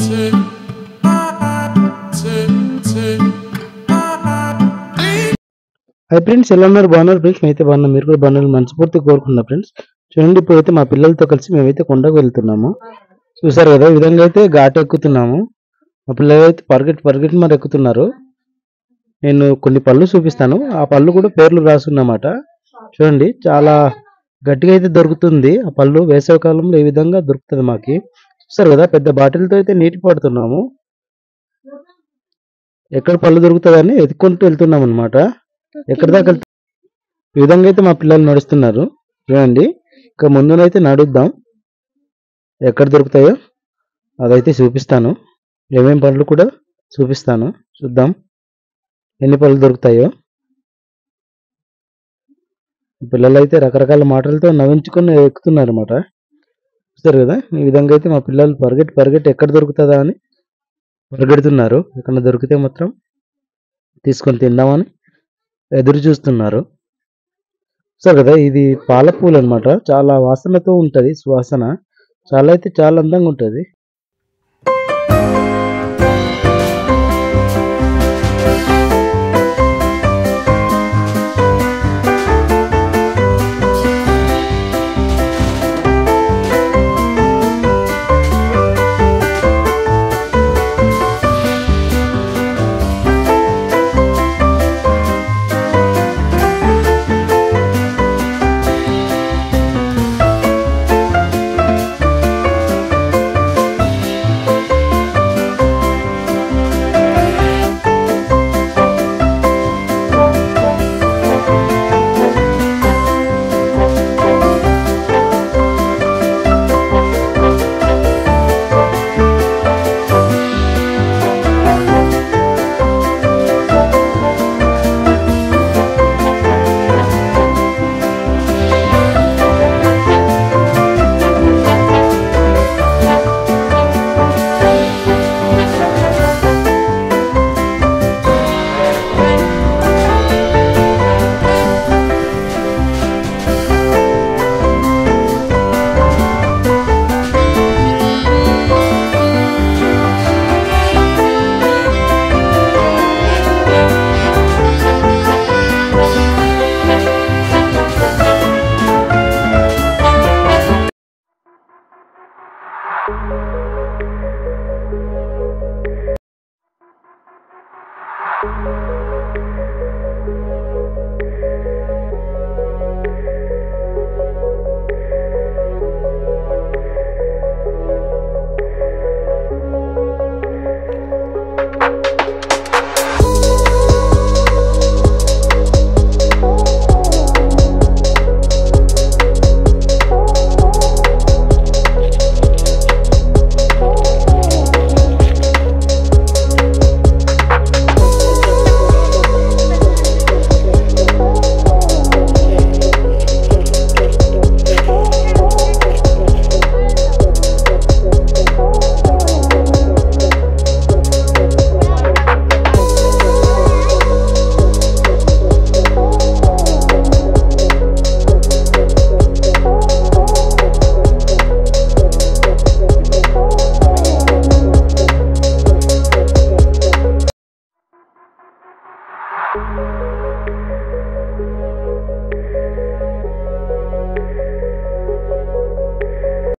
Hi friends, ఎలా ఉన్నారు? బాగున్నారు ఫ్రెండ్స్? మేమైతే బాగున్నాం. మీరు కూడా బాగున్నారు మనస్ఫూర్తిగా కోరుకున్నా ఫ్రెండ్స్. చూడండి, ఇప్పుడైతే మా పిల్లలతో కలిసి మేమైతే కొండకు వెళ్తున్నాము. చూసారు కదా, ఈ విధంగా అయితే ఘాట్ ఎక్కుతున్నాము. మా పిల్లలు అయితే పరిగెట్టి మరి ఎక్కుతున్నారు. నేను కొన్ని పళ్ళు చూపిస్తాను, ఆ పళ్ళు కూడా పేర్లు రాసున్నమాట. చూడండి, చాలా గట్టిగా అయితే దొరుకుతుంది ఆ పళ్ళు. వేసవి కాలంలో ఈ విధంగా దొరుకుతుంది మాకి. చూసారు కదా, పెద్ద బాటిల్తో అయితే నీటి పడుతున్నాము. ఎక్కడ పళ్ళు దొరుకుతుందని ఎత్తుకుంటూ వెళ్తున్నాం అనమాట. ఎక్కడి దాకా ఈ విధంగా అయితే మా పిల్లలు నడుస్తున్నారు. చూడండి, ఇక ముందునైతే నడుద్దాం. ఎక్కడ దొరుకుతాయో అదైతే చూపిస్తాను. ఏమేం పళ్ళు కూడా చూపిస్తాను. చూద్దాం ఎన్ని పళ్ళు దొరుకుతాయో. పిల్లలు అయితే రకరకాల మాటలతో నవ్వించుకొని ఎక్కుతున్నారు అనమాట. చూస్తారు కదా, ఈ విధంగా అయితే మా పిల్లలు పరిగెట్టి ఎక్కడ దొరుకుతుందా అని పరిగెడుతున్నారు. ఎక్కడ దొరికితే మాత్రం తీసుకొని తిందామని ఎదురు చూస్తున్నారు. చూస్తారు కదా, ఇది పాల పూలు అనమాట. చాలా వాసనతో ఉంటది, సువాసన చాలా అందంగా ఉంటది.